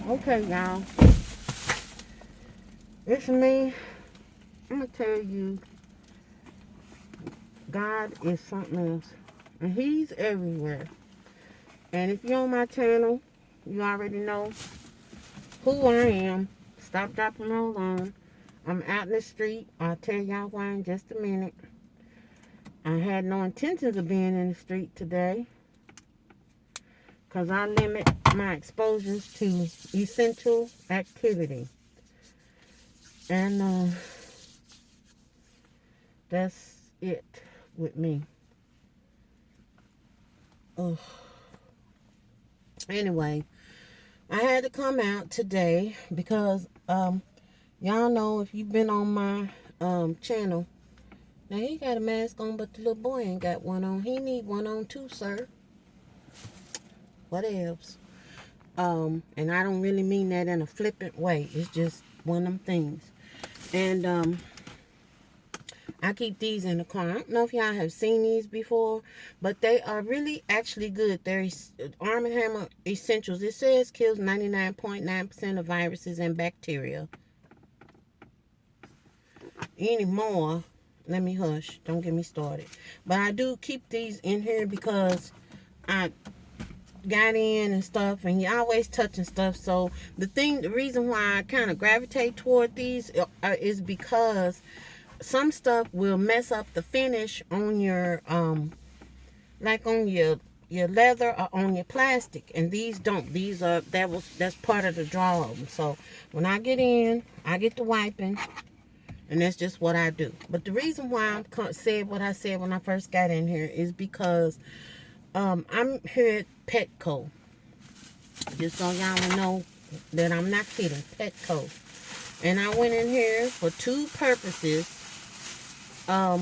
Okay, y'all. It's me. I'm going to tell you, God is something else. And He's everywhere. And if you're on my channel, you already know who I am. Stop, drop, and roll on. I'm out in the street. I'll tell y'all why in just a minute. I had no intentions of being in the street today because I limit my exposures to essential activity. And that's it with me. Ugh. Anyway, I had to come out today because y'all know if you've been on my channel, now he got a mask on, but the little boy ain't got one on. He need one on too, sir. What else? And I don't really mean that in a flippant way. It's just one of them things. And I keep these in the car. I don't know if y'all have seen these before, but they are really actually good. They're Arm & Hammer Essentials. It says kills 99.9% of viruses and bacteria. Anymore, let me hush. Don't get me started. But I do keep these in here because I got in and stuff, and you always touching stuff. So the reason why I kind of gravitate toward these is because some stuff will mess up the finish on your like on your leather or on your plastic, and these don't. These are that's part of the draw of them. So when I get in, I get to wiping, and that's just what I do. But the reason why I said what I said when I first got in here is because I'm here at Petco. Just so y'all know that I'm not kidding. Petco. And I went in here for two purposes. I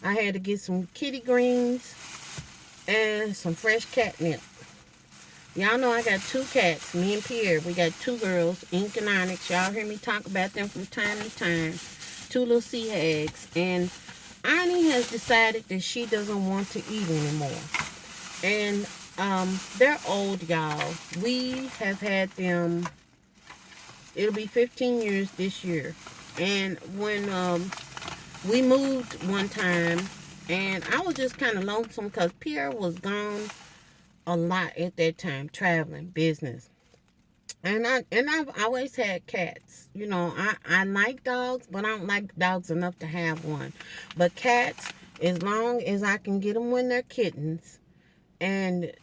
had to get some kitty greens and some fresh catnip. Y'all know I got two cats, me and Pierre. We got two girls, Ink and Onyx. Y'all hear me talk about them from time to time. Two little sea hags. And Annie has decided that she doesn't want to eat anymore. And they're old, y'all. We have had them, it'll be 15 years this year. And when we moved one time, and I was just kind of lonesome because Pierre was gone a lot at that time, traveling, business. And I've always had cats. You know, I like dogs, but I don't like dogs enough to have one. But cats, as long as I can get them when they're kittens and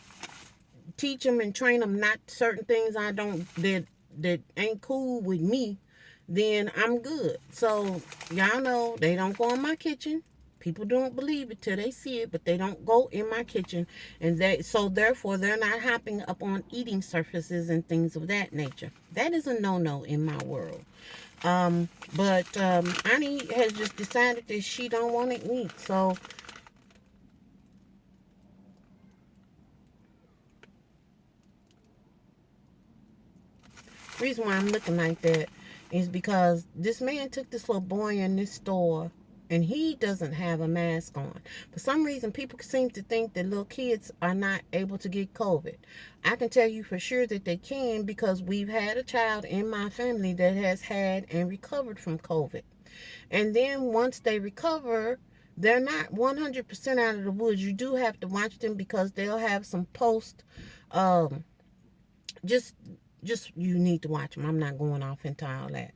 teach them and train them not certain things that ain't cool with me, then I'm good. So y'all know they don't go in my kitchen. People don't believe it till they see it, but they don't go in my kitchen, and therefore they're not hopping up on eating surfaces and things of that nature. That is a no-no in my world. But Annie has just decided that she don't want to eat. So the reason why I'm looking like that is because this man took this little boy in this store, and he doesn't have a mask on. For some reason, people seem to think that little kids are not able to get COVID. I can tell you for sure that they can, because we've had a child in my family that has had and recovered from COVID. And then once they recover, they're not 100% out of the woods. You do have to watch them because they'll have some um, just you need to watch them. I'm not going off into all that.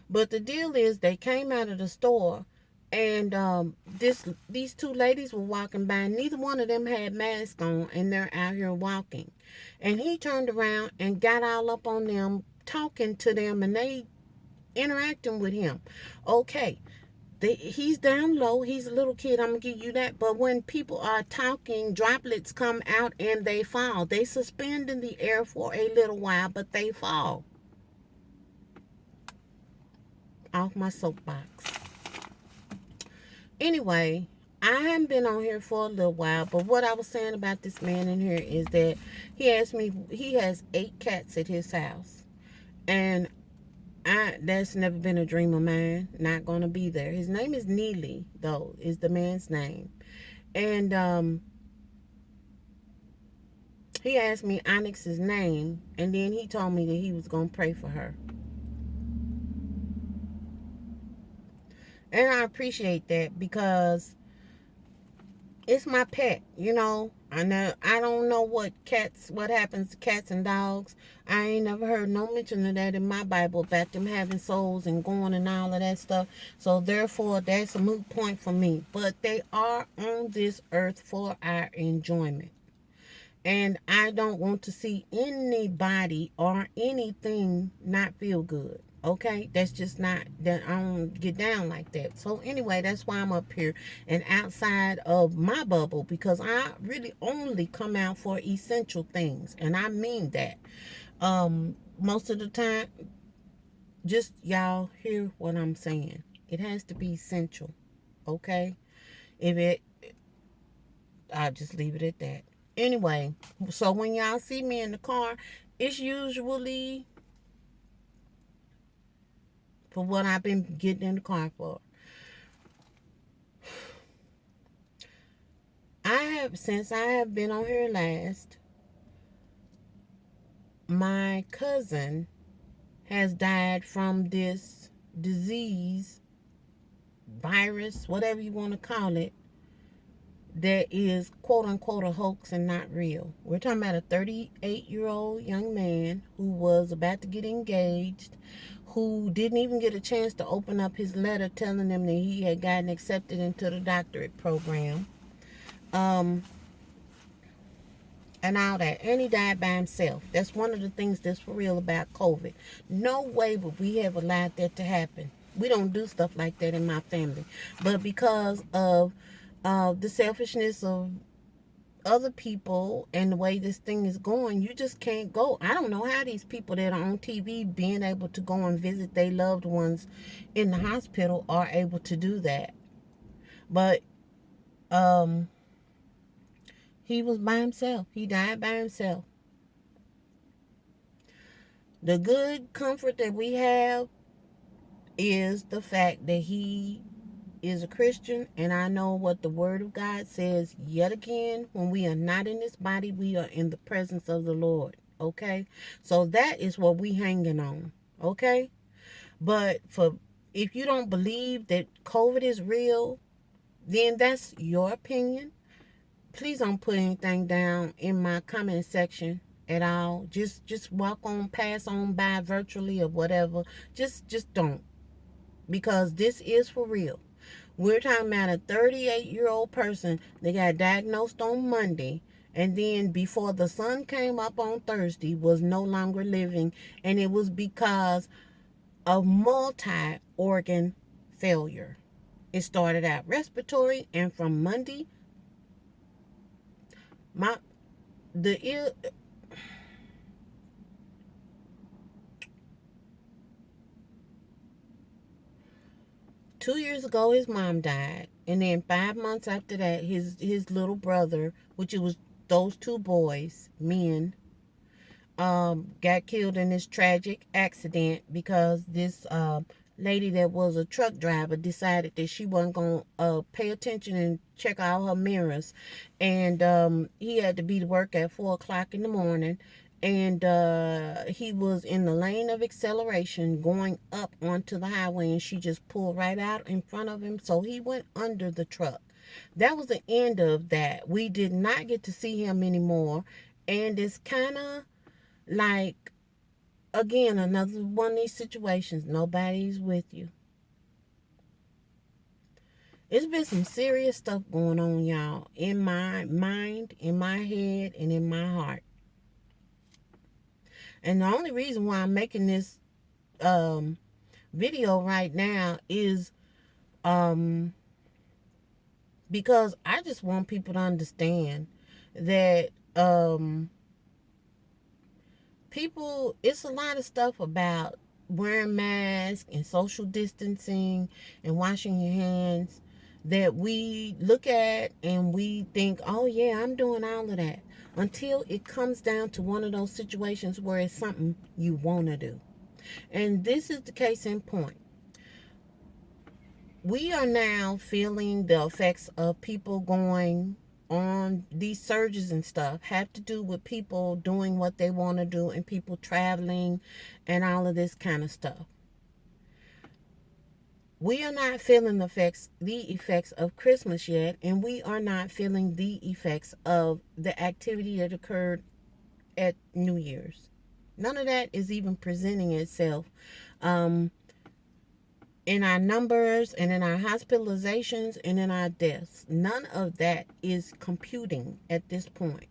But the deal is, they came out of the store, and these two ladies were walking by. Neither one of them had masks on, and they're out here walking. And he turned around and got all up on them, talking to them, and they interacting with him. Okay, he's down low. He's a little kid. I'm going to give you that. But when people are talking, droplets come out and they fall. They suspend in the air for a little while, but they fall. Off my soapbox. Anyway, I haven't been on here for a little while, but what I was saying about this man in here is that he asked me, he has 8 cats at his house. And that's never been a dream of mine. Not gonna be there. His name is Neely, though, is the man's name. And He asked me Onyx's name, and then he told me that he was going to pray for her. And I appreciate that because it's my pet, you know. I don't know what happens to cats and dogs. I ain't never heard no mention of that in my Bible about them having souls and going and all of that stuff. So therefore, that's a moot point for me. But they are on this earth for our enjoyment. And I don't want to see anybody or anything not feel good. Okay, that's just not that. I don't get down like that. So anyway, that's why I'm up here and outside of my bubble, because I really only come out for essential things, and I mean that. Most of the time, just y'all hear what I'm saying. It has to be essential. Okay, if it, I'll just leave it at that. Anyway, so when y'all see me in the car, it's usually for what I've been getting in the car for. Since I have been on here last, my cousin has died from this disease, virus, whatever you want to call it, that is quote unquote a hoax and not real. We're talking about a 38-year-old young man who was about to get engaged, who didn't even get a chance to open up his letter telling them that he had gotten accepted into the doctorate program. And all that. And he died by himself. That's one of the things that's for real about COVID. No way would we have allowed that to happen. We don't do stuff like that in my family. But because of the selfishness of other people and the way this thing is going, you just can't go. I don't know how these people that are on TV being able to go and visit their loved ones in the hospital are able to do that. But he was by himself. He died by himself. The good comfort that we have is the fact that he is a Christian, and I know what the Word of God says yet again. When we are not in this body, we are in the presence of the Lord. Okay? So that is what we hanging on. Okay? But if you don't believe that COVID is real, then that's your opinion. Please don't put anything down in my comment section at all. Just walk on, pass on by virtually or whatever. Just don't. Because this is for real. We're talking about a 38-year-old person that got diagnosed on Monday, and then before the sun came up on Thursday was no longer living, and it was because of multi-organ failure. It started out respiratory, and from Monday, the 2 years ago his mom died, and then 5 months after that his little brother, which it was those two boys, men, got killed in this tragic accident because this lady that was a truck driver decided that she wasn't going to pay attention and check all her mirrors. And he had to be to work at 4 o'clock in the morning. And he was in the lane of acceleration going up onto the highway, and she just pulled right out in front of him. So he went under the truck. That was the end of that. We did not get to see him anymore. And it's kind of like, again, another one of these situations. Nobody's with you. It's been some serious stuff going on, y'all, in my mind, in my head, and in my heart. And the only reason why I'm making this video right now is because I just want people to understand that people, it's a lot of stuff about wearing masks and social distancing and washing your hands that we look at and we think, oh yeah, I'm doing all of that, until it comes down to one of those situations where it's something you want to do. And this is the case in point. We are now feeling the effects of people going on these surges and stuff have to do with people doing what they want to do and people traveling and all of this kind of stuff. We are not feeling the effects of Christmas yet, and we are not feeling the effects of the activity that occurred at New Year's. None of that is even presenting itself um, in our numbers and in our hospitalizations and in our deaths. None of that is computing at this point.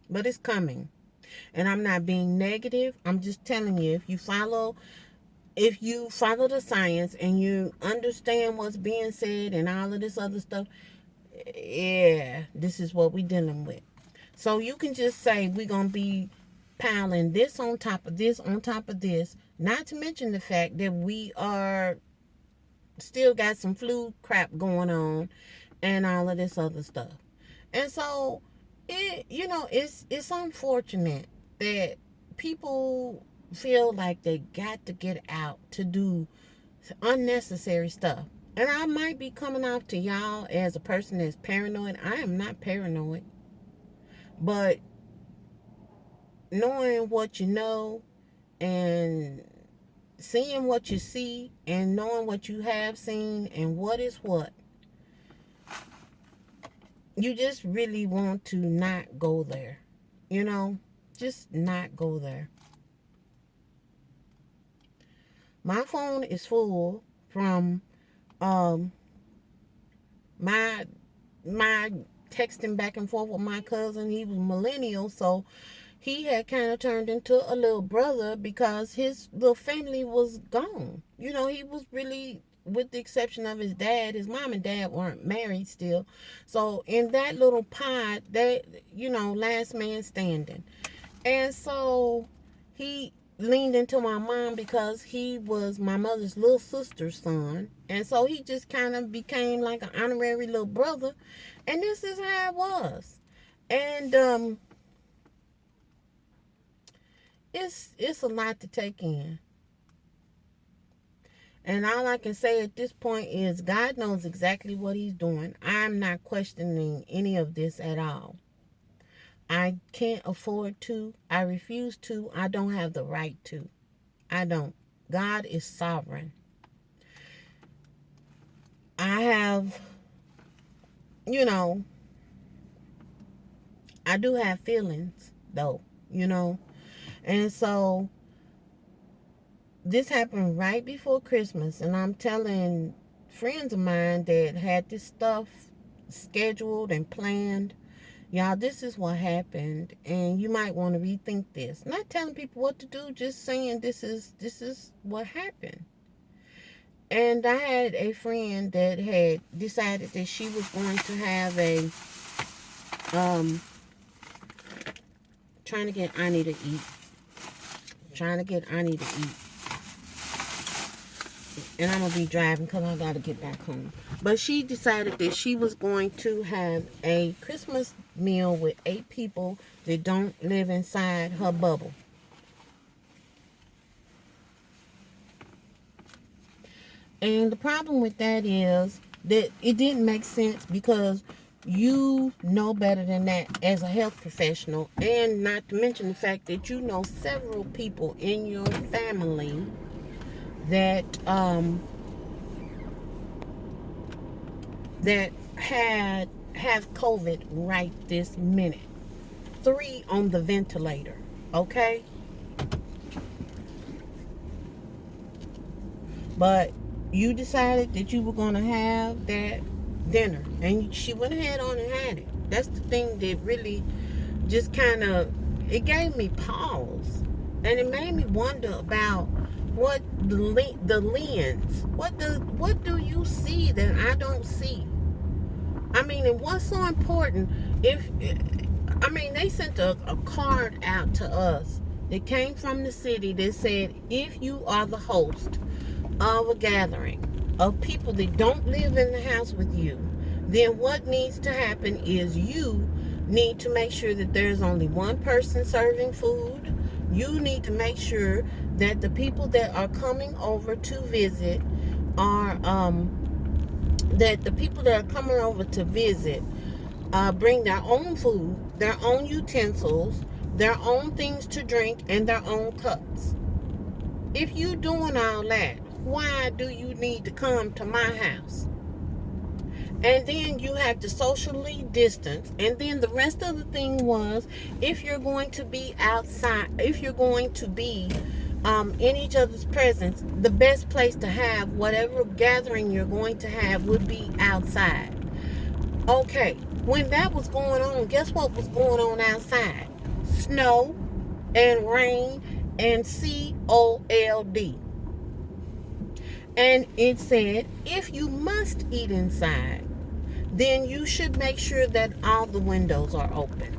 But it's coming. And I'm not being negative. I'm just telling you, if you follow the science and you understand what's being said and all of this other stuff, yeah, this is what we're dealing with. So you can just say we're going to be piling this on top of this on top of this, not to mention the fact that we are still got some flu crap going on and all of this other stuff. And so it's unfortunate that people feel like they got to get out to do unnecessary stuff. And I might be coming off to y'all as a person that's paranoid. I am not paranoid. But knowing what you know and seeing what you see and knowing what you have seen and what is what, you just really want to not go there. Just not go there. My phone is full from my texting back and forth with my cousin. He was millennial, so he had kind of turned into a little brother because his little family was gone. He was really, with the exception of his dad, his mom and dad weren't married still. So in that little pod, last man standing. And so he leaned into my mom because he was my mother's little sister's son. And so he just kind of became like an honorary little brother. And this is how it was. And it's a lot to take in. And all I can say at this point is God knows exactly what he's doing. I'm not questioning any of this at all. I can't afford to. I refuse to. I don't have the right to. I don't. God is sovereign. I have, I do have feelings, though, And so this happened right before Christmas. And I'm telling friends of mine that had this stuff scheduled and planned, y'all, this is what happened, and you might want to rethink this. Not telling people what to do, just saying this is what happened. And I had a friend that had decided that she was going to have a trying to get Annie to eat. And I'm going to be driving because I got to get back home. But she decided that she was going to have a Christmas meal with 8 people that don't live inside her bubble. And the problem with that is that it didn't make sense because you know better than that as a health professional. And not to mention the fact that you know several people in your family that have COVID right this minute. 3 on the ventilator, okay? But you decided that you were going to have that dinner, and she went ahead on and had it. That's the thing that really just kind of, it gave me pause, and it made me wonder about what the lens, what do you see that I don't see? I mean, and what's so important? They sent a card out to us that came from the city that said, if you are the host of a gathering of people that don't live in the house with you, then what needs to happen is you need to make sure that there's only one person serving food. You need to make sure that the people that are coming over to visit are bring their own food, their own utensils, their own things to drink, and their own cups. If you doing all that, why do you need to come to my house? And then you have to socially distance. And then the rest of the thing was, if you're going to be outside, if you're going to be in each other's presence, the best place to have whatever gathering you're going to have would be outside. Okay, when that was going on, guess what was going on outside? Snow and rain and cold. And it said, if you must eat inside, then you should make sure that all the windows are open.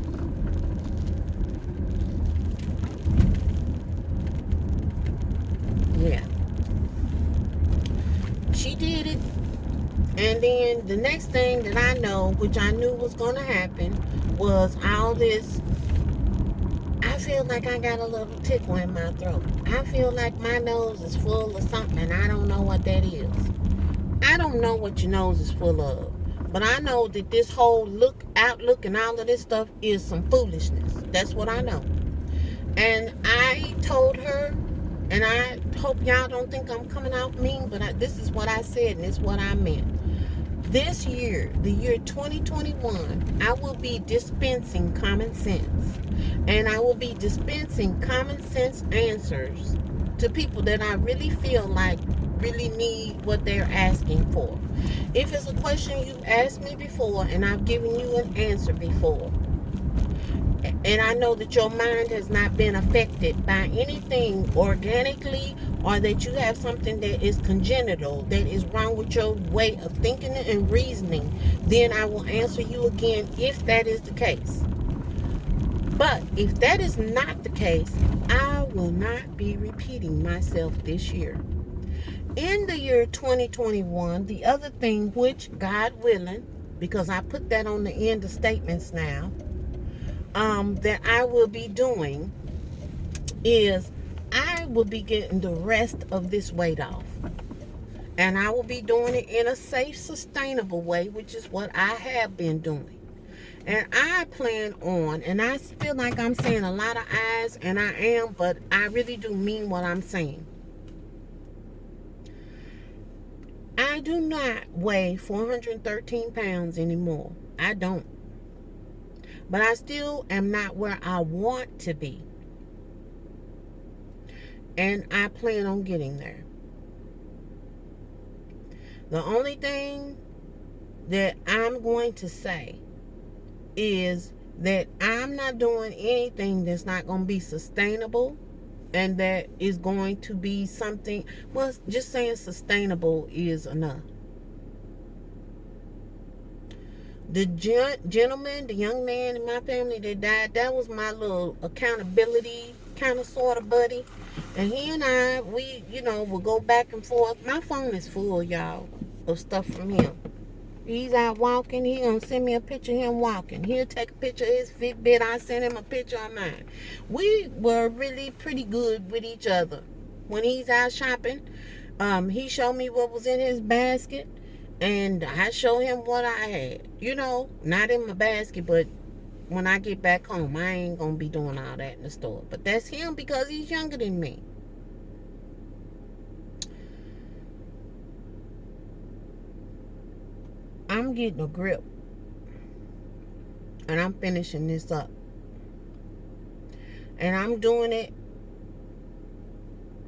Yeah. She did it. And then the next thing that I know, which I knew was going to happen, was all this. I feel like I got a little tickle in my throat. I feel like my nose is full of something, and I don't know what that is. I don't know what your nose is full of. But I know that this whole outlook and all of this stuff is some foolishness. That's what I know. And I told her, and I hope y'all don't think I'm coming out mean, but this is what I said, and it's what I meant. This year, the year 2021, I will be dispensing common sense. And I will be dispensing common sense answers to people that I really feel like really need what they're asking for. If it's a question you've asked me before and I've given you an answer before, and I know that your mind has not been affected by anything organically, or that you have something that is congenital, that is wrong with your way of thinking and reasoning, then I will answer you again if that is the case. But if that is not the case, I will not be repeating myself this year. In the year 2021, the other thing, which God willing, because I put that on the end of statements now, that I will be doing is I will be getting the rest of this weight off. And I will be doing it in a safe, sustainable way, which is what I have been doing. And I plan on, and I feel like I'm saying a lot of I's, and I am, but I really do mean what I'm saying. I do not weigh 413 pounds anymore. I don't. But I still am not where I want to be. And I plan on getting there. The only thing that I'm going to say is that I'm not doing anything that's not going to be sustainable, and that is going to be something, well, just saying sustainable is enough. The gentleman, the young man in my family that died, that was my little accountability kind of sort of buddy. And he and I, we, will go back and forth. My phone is full, y'all, of stuff from him. He's out walking. He gonna send me a picture of him walking. He'll take a picture of his Fitbit. I send him a picture of mine. We were really pretty good with each other. When he's out shopping, he showed me what was in his basket, and I show him what I had. Not in my basket, but when I get back home, I ain't gonna be doing all that in the store. But that's him because he's younger than me. I'm getting a grip, and I'm finishing this up. And I'm doing it.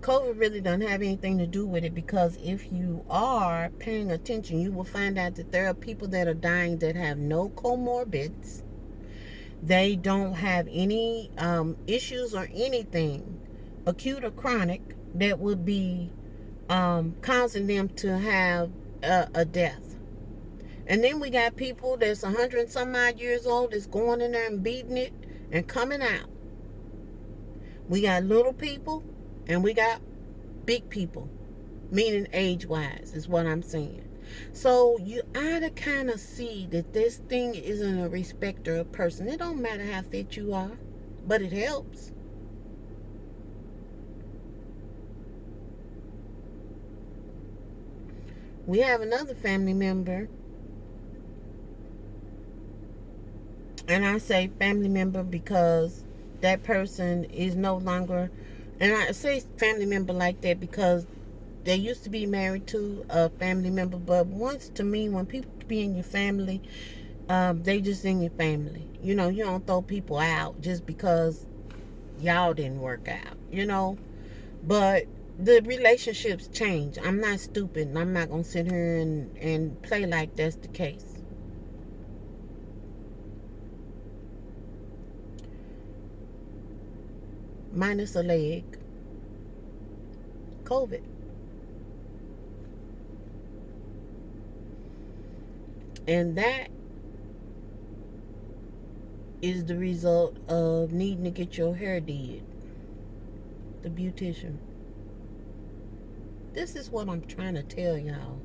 COVID really doesn't have anything to do with it, because if you are paying attention, you will find out that there are people that are dying that have no comorbids. They don't have any issues or anything, acute or chronic, that would be causing them to have a death. And then we got people that's 100 and some odd years old that's going in there and beating it and coming out. We got little people and we got big people, meaning age-wise is what I'm saying. So you ought to kind of see that this thing isn't a respecter of person. It don't matter how fit you are, but it helps. We have another family member And I say family member because that person is no longer, and I say family member like that because they used to be married to a family member, but once to me, when people be in your family, they just in your family. You know, you don't throw people out just because y'all didn't work out, you know. But the relationships change. I'm not stupid, and I'm not gonna sit here and play like that's the case. Minus a leg, COVID. And that is the result of needing to get your hair did. The beautician. This is what I'm trying to tell y'all.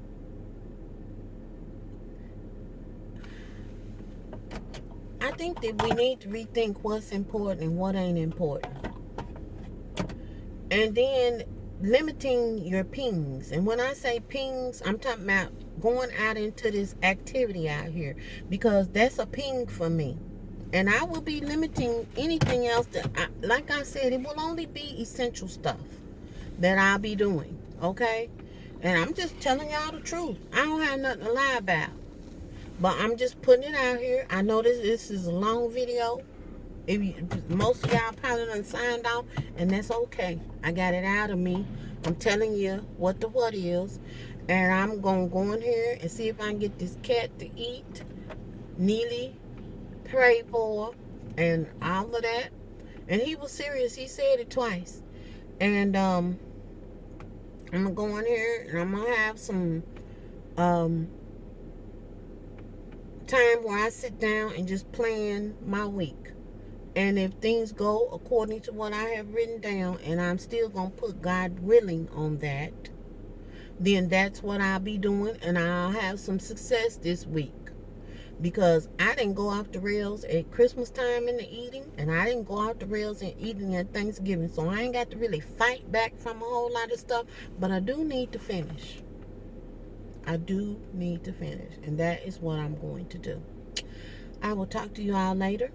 I think that we need to rethink what's important and what ain't important. And then limiting your pings. And when I say pings, I'm talking about going out into this activity out here, because that's a ping for me. And I will be limiting anything else that, like I said, it will only be essential stuff that I'll be doing. Okay? And I'm just telling y'all the truth. I don't have nothing to lie about. But I'm just putting it out here. I know this is a long video. Most of y'all probably done signed off, and that's okay. I got it out of me. I'm telling you what the what is. And I'm going to go in here and see if I can get this cat to eat. Neely prayed for, and all of that. And he was serious. He said it twice. And I'm going to go in here, and I'm going to have some time where I sit down and just plan my week. And if things go according to what I have written down, and I'm still going to put God willing on that, then that's what I'll be doing, and I'll have some success this week. Because I didn't go off the rails at Christmas time in the eating, and I didn't go off the rails in eating at Thanksgiving. So I ain't got to really fight back from a whole lot of stuff, but I do need to finish. I do need to finish, and that is what I'm going to do. I will talk to you all later.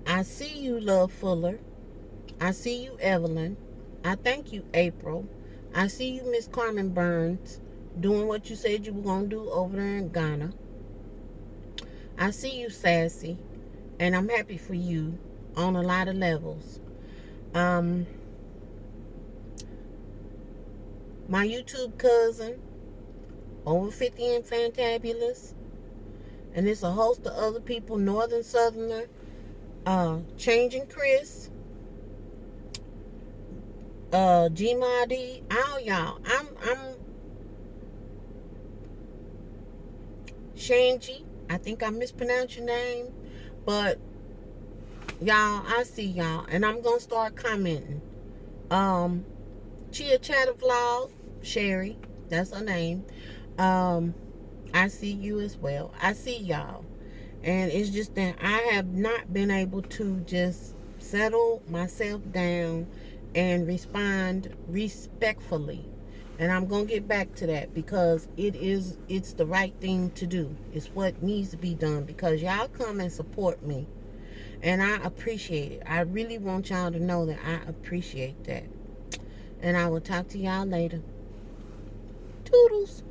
I see you, Love Fuller. I see you, Evelyn. I thank you, April. I see you, Miss Carmen Burns, doing what you said you were going to do over there in Ghana. I see you, Sassy, and I'm happy for you on a lot of levels. My YouTube cousin, over 50 and Fantabulous, and it's a host of other people, Northern Southerner, Changing Chris, G-Madi, all y'all. I'm Shanji. I think I mispronounced your name, but y'all, I see y'all, and I'm gonna start commenting. Chia Chatter Vlog, Sherry, that's her name. I see you as well. I see y'all. And it's just that I have not been able to just settle myself down and respond respectfully. And I'm going to get back to that, because it's the right thing to do. It's what needs to be done, because y'all come and support me. And I appreciate it. I really want y'all to know that I appreciate that. And I will talk to y'all later. Toodles.